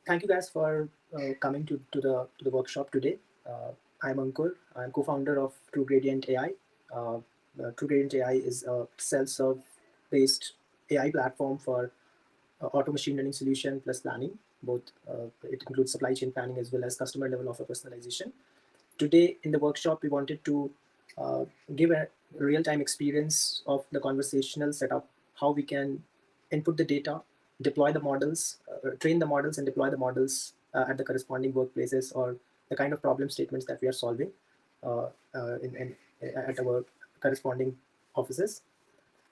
thank you guys for coming to the workshop today. I'm Ankur. I'm co-founder of TrueGradient AI. TrueGradient AI is a self-serve based AI platform for auto machine learning solution plus planning. Both it includes supply chain planning as well as customer level offer personalization. Today in the workshop, we wanted to uh, give a real-time experience of the conversational setup, how we can input the data, deploy the models, train the models and deploy the models at the corresponding workplaces or the kind of problem statements that we are solving uh, at our corresponding offices.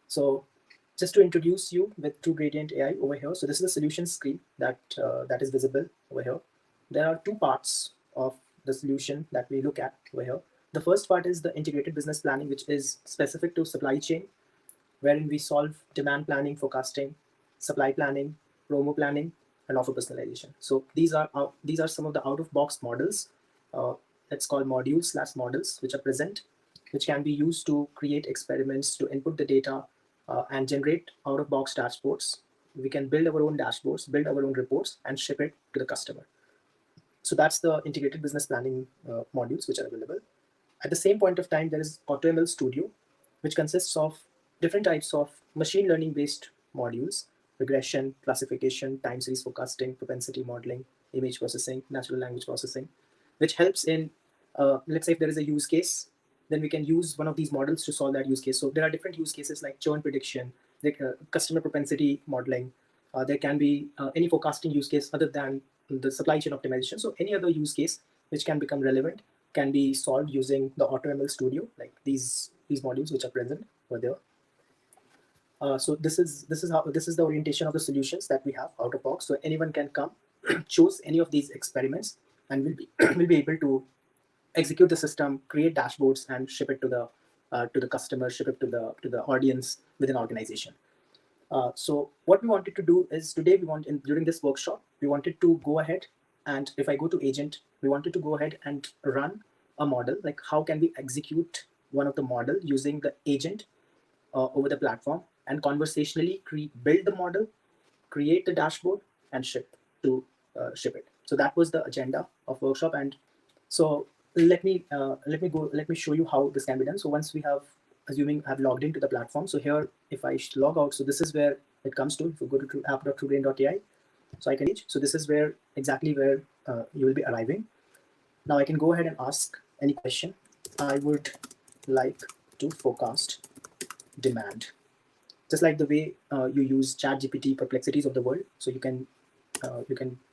So just to introduce you with TrueGradient AI over here. So this is a solution screen that is visible over here. There are two parts of the solution that we look at over here. The first part is the integrated business planning, which is specific to supply chain, wherein we solve demand planning, forecasting, supply planning, promo planning, and offer personalization. So these are some of the out-of-box models. Uh, let's call modules/models, which are present, which can be used to create experiments, to input the data, and generate out-of-box dashboards. We can build our own dashboards, build our own reports, and ship it to the customer. So that's the integrated business planning modules which are available. At the same point of time, there is AutoML Studio, which consists of different types of machine learning based modules: regression, classification, time series forecasting, propensity modeling, image processing, natural language processing, which helps in, let's say if there is a use case, then we can use one of these models to solve that use case. So there are different use cases like churn prediction, like customer propensity modeling. There can be any forecasting use case other than the supply chain optimization. So any other use case which can become relevant can be solved using the AutoML Studio, like these modules which are present over there. So this is the orientation of the solutions that we have out of box. So anyone can come, choose any of these experiments, and will be will be able to execute the system, create dashboards, and ship it to the customer, ship it to the audience within organization. So what we wanted to do is today during this workshop, we wanted to go ahead, and if I go to agent, we wanted to go ahead and run a model, like how can we execute one of the model using the agent over the platform, and conversationally build the model, create the dashboard, and ship it. So that was the agenda of workshop. And so let me show you how this can be done. So once we have, assuming I've logged into the platform, so here if I log out, so this is where it comes to. If you go to app.truegrain.ai, so I can reach. So this is where exactly where you will be arriving. Now I can go ahead and ask any question. I would like to forecast demand, just like the way you use ChatGPT perplexities of the world. So you can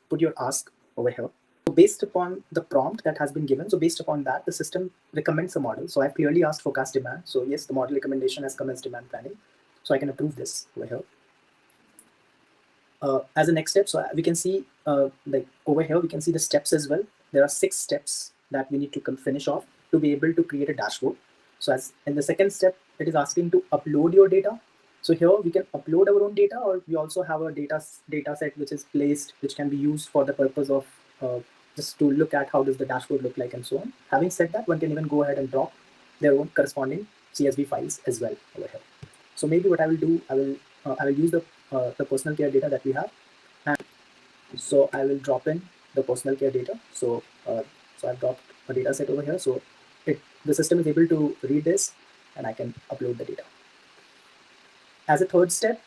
put your ask over here. So based upon the prompt that has been given, so based upon that, the system recommends a model. So I've clearly asked forecast demand. So yes, the model recommendation has come as demand planning. So I can approve this over here. As a next step, so we can see like over here, we can see the steps as well. There are 6 steps that we need to finish off to be able to create a dashboard. So as in the second step, it is asking to upload your data. So here we can upload our own data, or we also have a data set which is placed, which can be used for the purpose of just to look at how does the dashboard look like and so on. Having said that, one can even go ahead and drop their own corresponding CSV files as well over here. So maybe what I will do, I will use the personal care data that we have, and so I will drop in the personal care data. So so I've dropped a data set over here. So the system is able to read this, and I can upload the data. As a third step,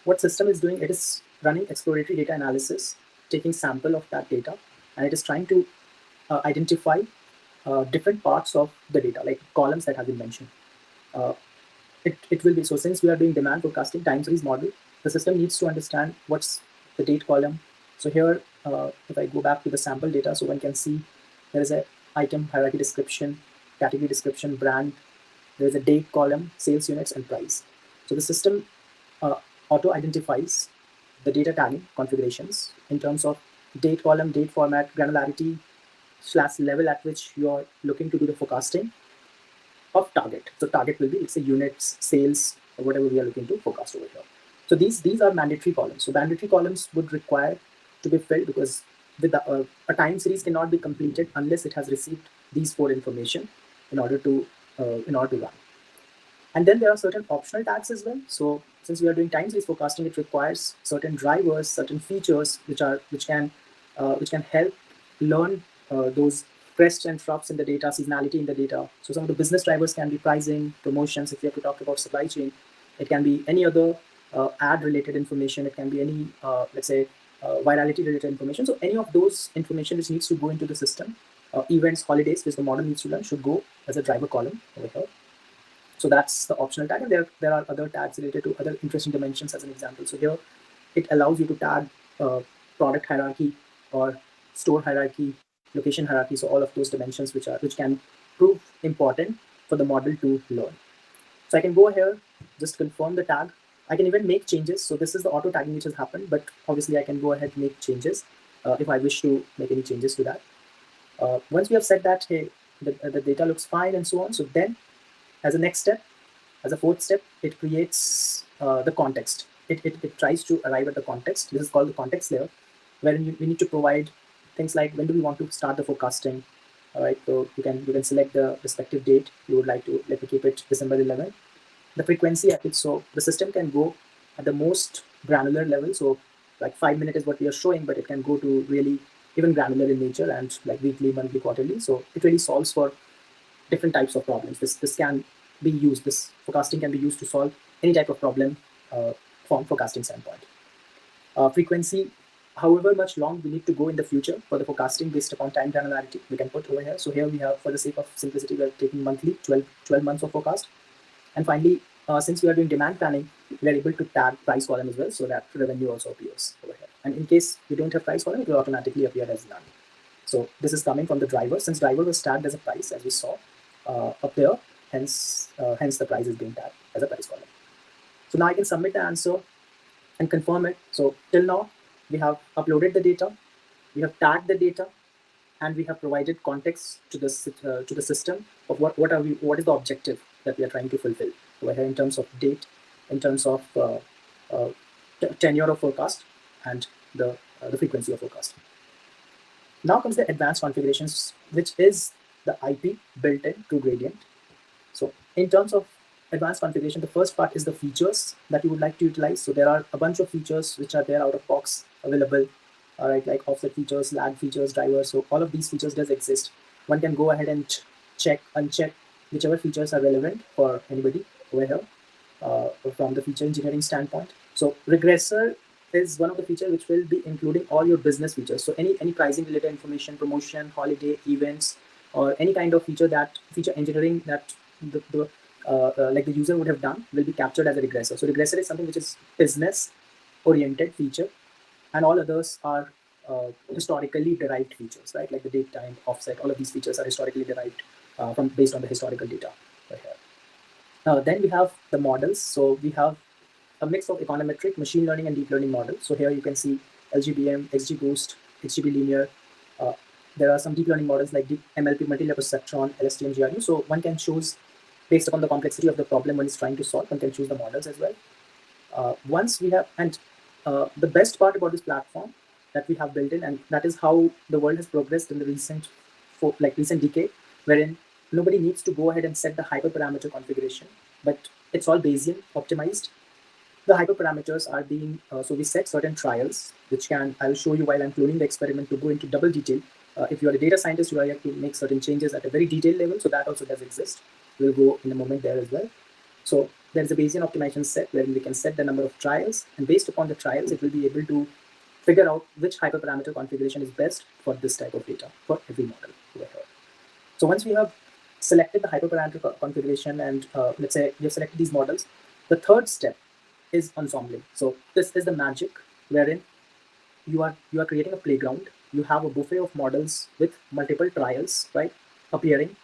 what system is doing, it is running exploratory data analysis, taking sample of that data, and it is trying to identify different parts of the data, like columns that have been mentioned. It will be, so since we are doing demand forecasting time series model, the system needs to understand what's the date column. So here, if I go back to the sample data, so one can see there is a item hierarchy description, category description, brand, there is a date column, sales units, and price. So the system auto identifies the data tagging configurations in terms of date column, date format, granularity, / level at which you are looking to do the forecasting of target. So target will be, it's a units, sales, or whatever we are looking to forecast over here. So these are mandatory columns. So mandatory columns would require to be filled, because with a time series cannot be completed unless it has received these 4 information in order to run. And then there are certain optional tags as well. So since we are doing time series forecasting, it requires certain drivers, certain features which can which can help learn those crests and troughs in the data, seasonality in the data. So some of the business drivers can be pricing, promotions. If you have to talk about supply chain, it can be any other ad-related information. It can be any, let's say, virality-related information. So any of those information which needs to go into the system, events, holidays, which the model needs to learn, should go as a driver column over here. So that's the optional tag, and there are other tags related to other interesting dimensions as an example. So here it allows you to tag product hierarchy or store hierarchy, location hierarchy. So all of those dimensions which can prove important for the model to learn. So I can go here, just confirm the tag. I can even make changes. So this is the auto tagging which has happened, but obviously I can go ahead and make changes if I wish to make any changes to that. Once we have said that, hey, the data looks fine and so on. So then as a next step, as a fourth step, it creates the context. It tries to arrive at the context. This is called the context layer, wherein we need to provide things like when do we want to start the forecasting. All right, so you can select the respective date you would like to. Let me keep it December 11th. The frequency at it, so the system can go at the most granular level. So like 5 minutes is what we are showing, but it can go to really even granular in nature and like weekly, monthly, quarterly. So it really solves for different types of problems. This can be used. This forecasting can be used to solve any type of problem from forecasting standpoint. Frequency, however much long we need to go in the future for the forecasting based upon time granularity, we can put over here. So here we have, for the sake of simplicity, we are taking monthly, 12 months of forecast. And finally, since we are doing demand planning, we are able to tag price column as well, so that revenue also appears over here. And in case we don't have price column, it will automatically appear as none. So this is coming from the driver. Since driver was tagged as a price, as we saw up there, hence the price is being tagged as a price column. So now I can submit the answer and confirm it. So till now, we have uploaded the data, we have tagged the data, and we have provided context to the system of what is the objective that we are trying to fulfill over here in terms of date, in terms of tenure of forecast, and the frequency of forecast. Now comes the advanced configurations, which is the IP built in TrueGradient. So in terms of advanced configuration, the first part is the features that you would like to utilize. So there are a bunch of features which are there out of box available, all right, like offset features, lag features, drivers. So all of these features does exist. One can go ahead and check, uncheck whichever features are relevant for anybody over here from the feature engineering standpoint. So regressor is one of the features which will be including all your business features. So any pricing related information, promotion, holiday, events, or any kind of feature engineering that like the user would have done will be captured as a regressor. So regressor is something which is business oriented feature, and all others are historically derived features, right? Like the date, time, offset, all of these features are historically derived based on the historical data right here. Then we have the models. So we have a mix of econometric, machine learning, and deep learning models. So here you can see LGBM, XGBoost, XGB linear. There are some deep learning models like deep MLP, multi-level perceptron, LSTM, GRU. So one can choose based upon the complexity of the problem one is trying to solve. One can choose the models as well. Once we have, and the best part about this platform that we have built in, and that is how the world has progressed in the recent decade, wherein nobody needs to go ahead and set the hyperparameter configuration, but it's all Bayesian optimized. The hyperparameters are being, so we set certain trials, which I'll show you while I'm cloning the experiment to go into double detail. If you are a data scientist, you have to make certain changes at a very detailed level, so that also does exist. We'll go in a moment there as well. So there's a Bayesian optimization set where we can set the number of trials, and based upon the trials, it will be able to figure out which hyperparameter configuration is best for this type of data for every model. So once we have selected the hyperparameter configuration and let's say we have selected these models, the third step is ensembling. So this is the magic wherein you are creating a playground. You have a buffet of models with multiple trials, right, appearing,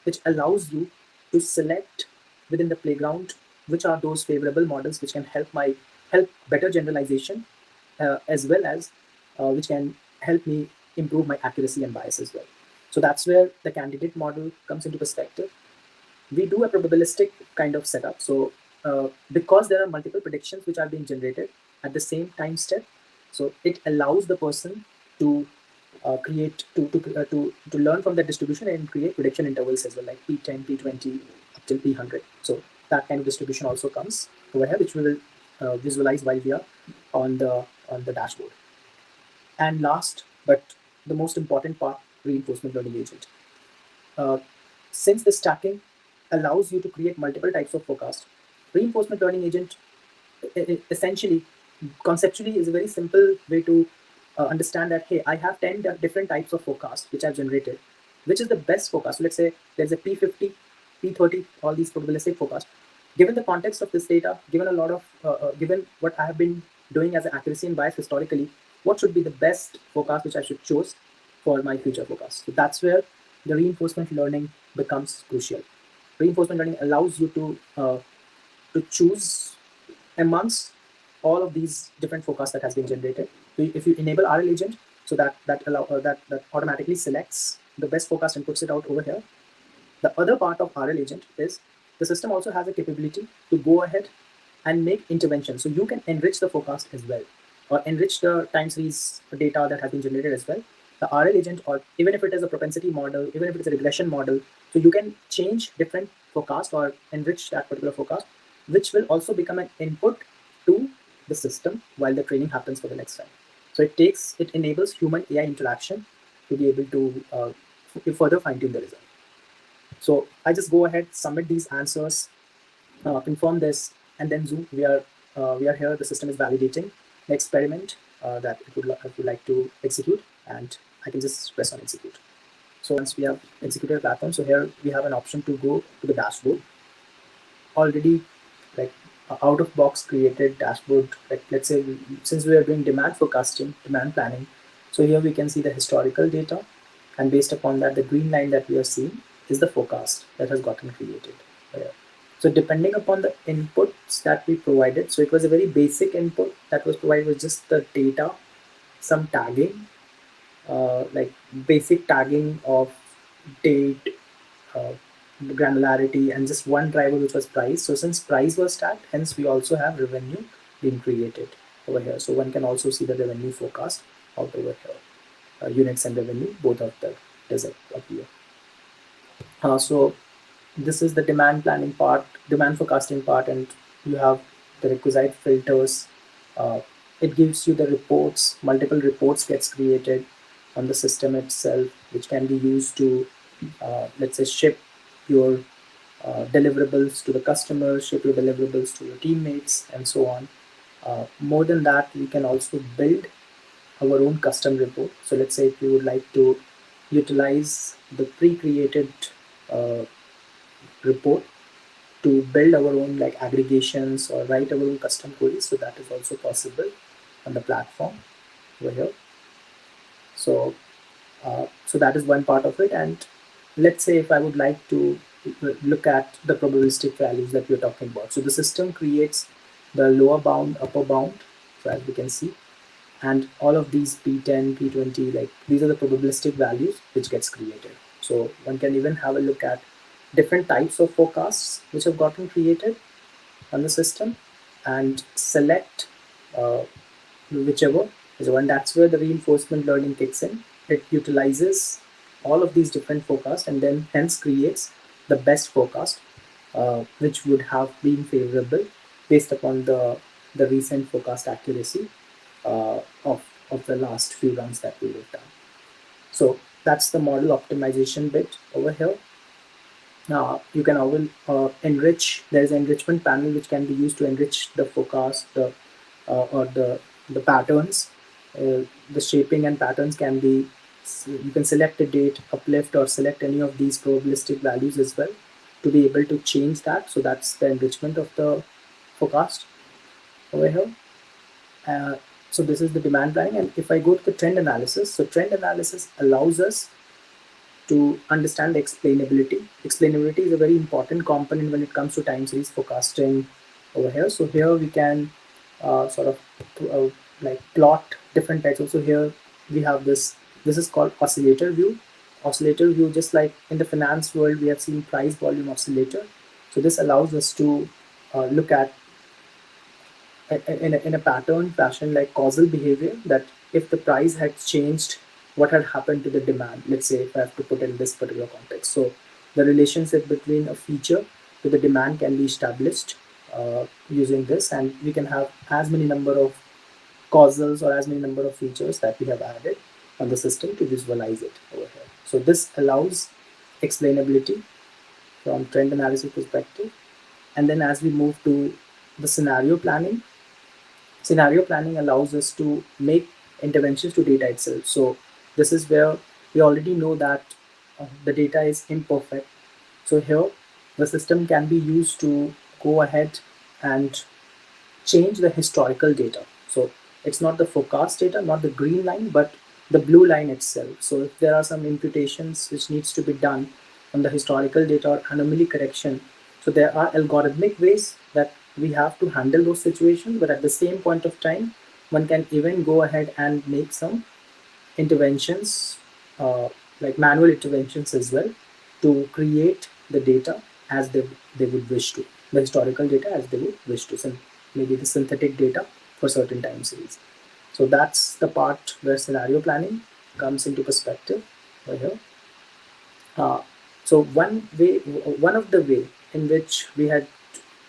which allows you to select within the playground which are those favorable models which can help better generalization as well as which can help me improve my accuracy and bias as well. So that's where the candidate model comes into perspective. We do a probabilistic kind of setup. So because there are multiple predictions which are being generated at the same time step, so it allows the person to create to learn from that distribution and create prediction intervals as well, like P10, P20 up till P100. So that kind of distribution also comes over here, which we will visualize while we are on the dashboard. And last But the most important part, reinforcement learning agent. Uh, since the stacking allows you to create multiple types of forecast, reinforcement learning agent essentially, conceptually, is a very simple way to understand that, hey, I have 10 different types of forecast which I've generated. Which is the best forecast? So let's say there's a P50, P30, all these probabilistic forecasts. Given the context of this data, given a lot of, given what I have been doing as an accuracy and bias historically, what should be the best forecast which I should choose for my future forecast? So that's where the reinforcement learning becomes crucial. Reinforcement learning allows you to choose amongst all of these different forecasts that has been generated. So if you enable RL agent, so that automatically selects the best forecast and puts it out over here. The other part of RL agent is the system also has a capability to go ahead and make interventions. So you can enrich the forecast as well, or enrich the time series data that has been generated as well. The RL agent, or even if it is a propensity model, even if it is a regression model, so you can change different forecast or enrich that particular forecast, which will also become an input to the system while the training happens for the next time. So it enables human AI interaction to be able to further fine tune the result. So I just go ahead, submit these answers, confirm this, and then zoom. We are here. The system is validating the experiment that it would like to execute, and I can just press on execute. So once we have executed the platform, so here we have an option to go to the dashboard. Already, like out of box created dashboard. Like let's say since we are doing demand forecasting, demand planning, so here we can see the historical data, and based upon that, the green line that we are seeing is the forecast that has gotten created here. So depending upon the inputs that we provided, so it was a very basic input that was provided with just the data, some tagging, like basic tagging of date, uh, granularity, and just one driver which was price. So since price was tagged, hence we also have revenue being created over here. So one can also see the revenue forecast out over here. Units and revenue, both of them does appear. So this is the demand planning part, demand forecasting part, and you have the requisite filters. It gives you the reports, multiple reports gets created on the system itself, which can be used to, let's say, ship your deliverables to the customers, ship your deliverables to your teammates, and so on. More than that, we can also build our own custom report. So let's say if you would like to utilize the pre-created uh, report to build our own like aggregations or write our own custom queries, so that is also possible on the platform over here. So so that is one part of it. And let's say if I would like to look at the probabilistic values that we're talking about, so the system creates the lower bound, upper bound, so as we can see, and all of these P10, P20, like these are the probabilistic values which gets created. So one can even have a look at different types of forecasts which have gotten created on the system and select whichever is one. That's where the reinforcement learning kicks in. It utilizes all of these different forecasts and then hence creates the best forecast which would have been favorable based upon the recent forecast accuracy uh, of, of the last few runs that we have done. So that's the model optimization bit over here. Now you can enrich. There is an enrichment panel which can be used to enrich the forecast, or the patterns. The shaping and patterns can be. You can select a date, uplift, or select any of these probabilistic values as well to be able to change that. So that's the enrichment of the forecast over here. So this is the demand planning. And if I go to the trend analysis, so trend analysis allows us to understand the explainability. Explainability is a very important component when it comes to time series forecasting over here. So here we can sort of like plot different types. Also here we have this is called oscillator view. Oscillator view, just like in the finance world, we have seen price volume oscillator. So this allows us to look at in a pattern fashion, like causal behavior, that if the price had changed, what had happened to the demand. Let's say if I have to put in this particular context, so the relationship between a feature to the demand can be established using this, and we can have as many number of causals or as many number of features that we have added. on the system to visualize it over here. So this allows explainability from trend analysis perspective. And then as we move to the scenario planning allows us to make interventions to data itself. So this is where we already know that the data is imperfect. So here the system can be used to go ahead and change the historical data. So it's not the forecast data, not the green line, but the blue line itself. So if there are some imputations which needs to be done on the historical data or anomaly correction, so there are algorithmic ways that we have to handle those situations, but at the same point of time, one can even go ahead and make some interventions, like manual interventions as well, to create the data as they would wish to, the historical data as they would wish to, maybe the synthetic data for certain time series. So that's the part where scenario planning comes into perspective over here. So one of the way in which we had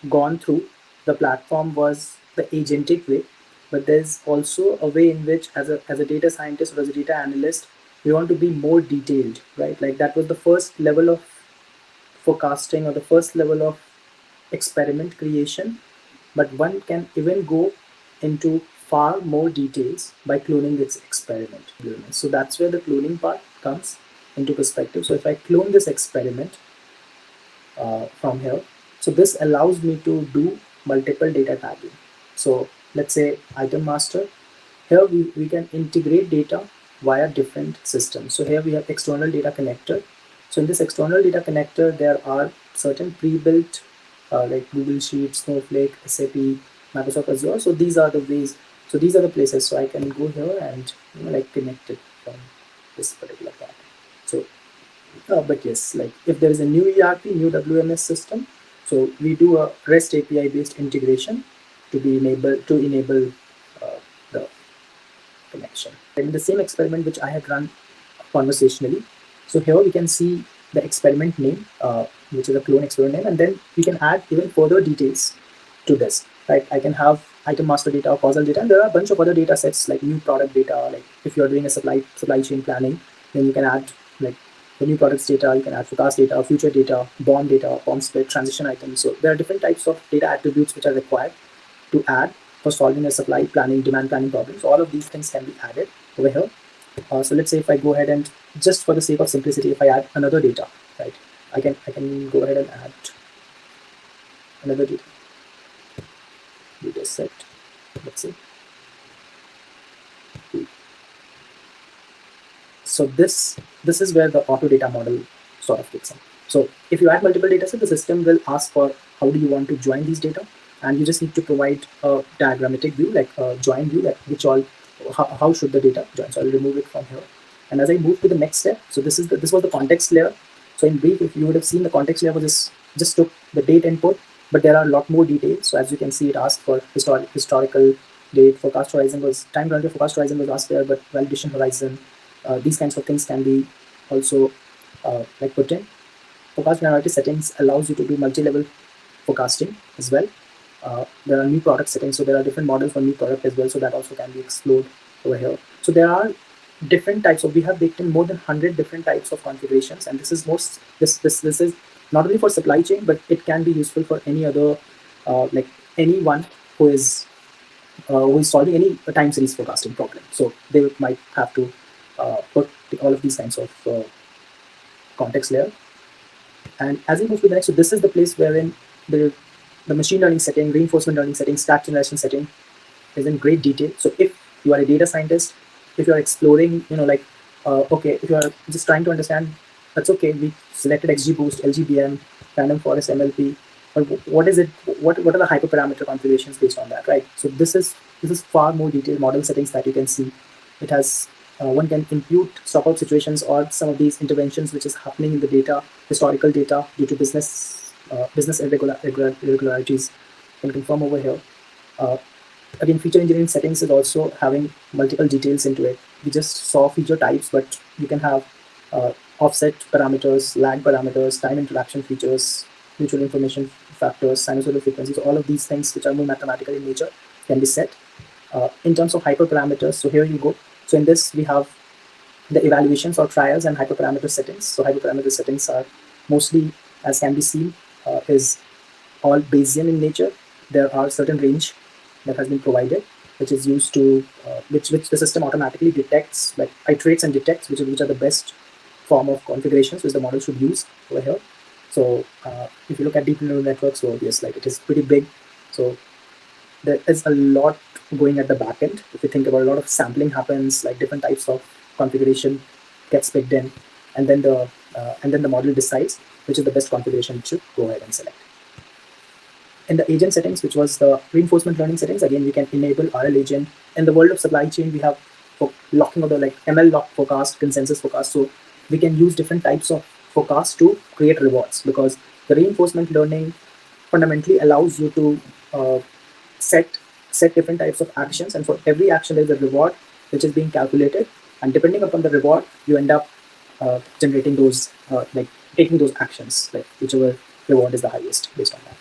gone through the platform was the agentic way, but there's also a way in which as a data scientist or as a data analyst, we want to be more detailed, right? Like that was the first level of forecasting or the first level of experiment creation, but one can even go into far more details by cloning its experiment. So that's where the cloning part comes into perspective. So if I clone this experiment from here, so this allows me to do multiple data tagging. So let's say item master, here we can integrate data via different systems. So here we have external data connector. So in this external data connector, there are certain pre-built like Google Sheets, Snowflake, SAP, Microsoft Azure. So these are the ways, so these are the places. So I can go here and like connect it from this particular part. So, but yes, like if there is a new ERP, new WMS system, so we do a REST API based integration to enable the connection. In the same experiment which I had run conversationally, so here we can see the experiment name, which is a clone experiment name, and then we can add even further details to this, right? I can have item master data, causal data, and there are a bunch of other data sets like new product data. Like if you're doing a supply chain planning, then you can add like the new products data, you can add forecast data, future data, BOM split, transition items. So there are different types of data attributes which are required to add for solving a supply planning, demand planning problem. So all of these things can be added over here. So let's say if I go ahead and just for the sake of simplicity, if I add another data, right, I can go ahead and add another data set. Let's see. So this is where the auto data model sort of kicks in. So if you add multiple data sets, the system will ask for how do you want to join these data, and you just need to provide a diagrammatic view, like a join view, like how should the data join. So I'll remove it from here. And as I move to the next step, so this was the context layer. So in brief, if you would have seen, the context layer was just took the date input, but there are a lot more details. So as you can see, it asked for historical date, forecast horizon was time relative forecast horizon was asked there, but validation horizon, these kinds of things can be also like put in. Forecast priority settings allows you to do multi-level forecasting as well. There are new product settings, so there are different models for new product as well, so that also can be explored over here. So there are different types of, we have baked in more than 100 different types of configurations, and this is this is not only for supply chain, but it can be useful for any other like anyone who is solving any time series forecasting problem. So they might have to put all of these kinds of context layer. And as we move to the next, so this is the place wherein the machine learning setting, reinforcement learning setting, stack generation setting is in great detail. So if you are a data scientist, if you are exploring, like, okay, if you are just trying to understand, that's okay. We selected XGBoost, LGBM, random forest, MLP. But what is it? What are the hyperparameter configurations based on that, right? So this is far more detailed model settings that you can see. It has one can impute stopout situations or some of these interventions which is happening in the data, historical data due to business irregularities. You can confirm over here. Again, feature engineering settings is also having multiple details into it. We just saw feature types, but you can have offset parameters, lag parameters, time interaction features, mutual information factors, sinusoidal frequencies. All of these things which are more mathematical in nature can be set. In terms of hyperparameters, so here you go. So in this we have the evaluations or trials and hyperparameter settings. So hyperparameter settings are mostly, as can be seen, is all Bayesian in nature. There are certain range that has been provided, which is used to which the system automatically detects, like iterates and detects which are the best form of configurations which the model should use over here. So if you look at deep neural networks, so yes, like it is pretty big. So there is a lot going at the back end. If you think about, a lot of sampling happens, like different types of configuration gets picked in, and then the model decides which is the best configuration it should go ahead and select. In the agent settings, which was the reinforcement learning settings, again we can enable RL agent. In the world of supply chain, we have locking of the like ML lock forecast, consensus forecast. So we can use different types of forecasts to create rewards, because the reinforcement learning fundamentally allows you to set different types of actions, and for every action there is a reward which is being calculated, and depending upon the reward you end up generating those like taking those actions, like whichever reward is the highest based on that.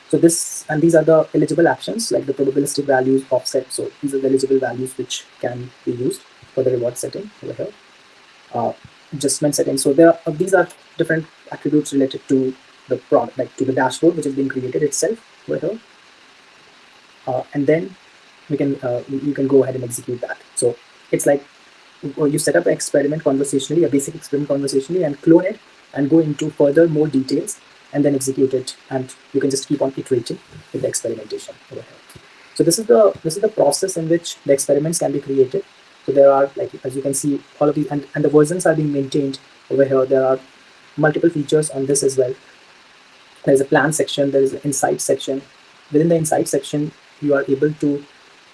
So these are the eligible actions, like the probabilistic values, offset. So these are the eligible values which can be used for the reward setting over here. Adjustment settings. So these are different attributes related to the product, like to the dashboard which is being created itself over here. And then you can go ahead and execute that. So it's like you set up an experiment conversationally, a basic experiment conversationally, and clone it and go into further more details and then execute it, and you can just keep on iterating with the experimentation over here. So this is the process in which the experiments can be created. So there are, like as you can see, all of these, and the versions are being maintained over here. There are multiple features on this as well. There's a plan section, there is an insight section. Within the insight section, you are able to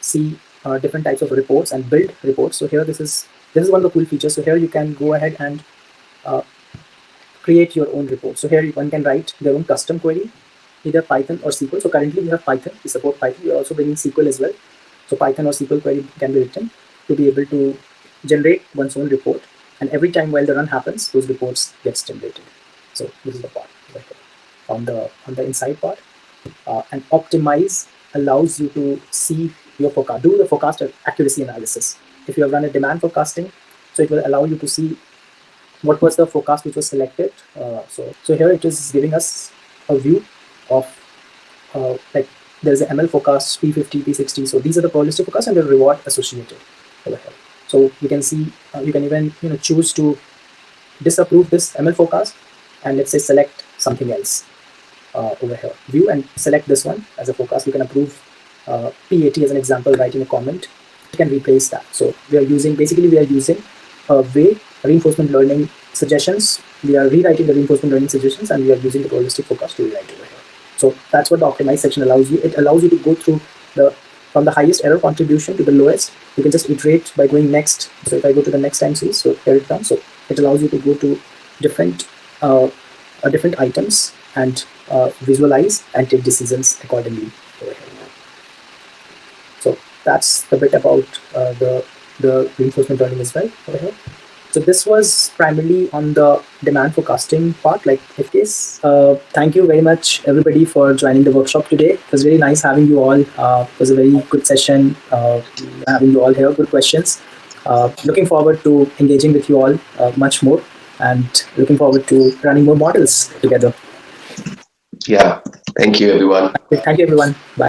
see different types of reports and build reports. So here, this is one of the cool features. So here you can go ahead and create your own report. So here one can write their own custom query, either Python or SQL. So currently we have Python, we support Python. We are also bringing SQL as well. So Python or SQL query can be written to be able to generate one's own report. And every time while the run happens, those reports gets generated. So this is the part right here. On the inside part. And optimize allows you to see your forecast, do the forecast accuracy analysis. If you have run a demand forecasting, so it will allow you to see what was the forecast which was selected. So here it is giving us a view of like there's an ML forecast, P50, P60. So these are the probabilistic forecasts and the reward associated over here. So you can see, you can even choose to disapprove this ML forecast, and let's say select something else over here. View and select this one as a forecast. You can approve P80 as an example, writing a comment. You can replace that. So we are using a way reinforcement learning suggestions. We are rewriting the reinforcement learning suggestions, and we are using the probabilistic forecast to rewrite over here. So that's what the optimize section allows you. It allows you to go through from the highest error contribution to the lowest. You can just iterate by going next. So if I go to the next time series, so here it comes. So it allows you to go to different items and visualize and take decisions accordingly over here. So that's the bit about the reinforcement learning as well over here. So this was primarily on the demand forecasting part. Like, in case, thank you very much everybody for joining the workshop today. It was really nice having you all. It was a very good session, having you all here, good questions. Looking forward to engaging with you all much more, and looking forward to running more models together. Yeah, thank you everyone. Thank you everyone. Bye.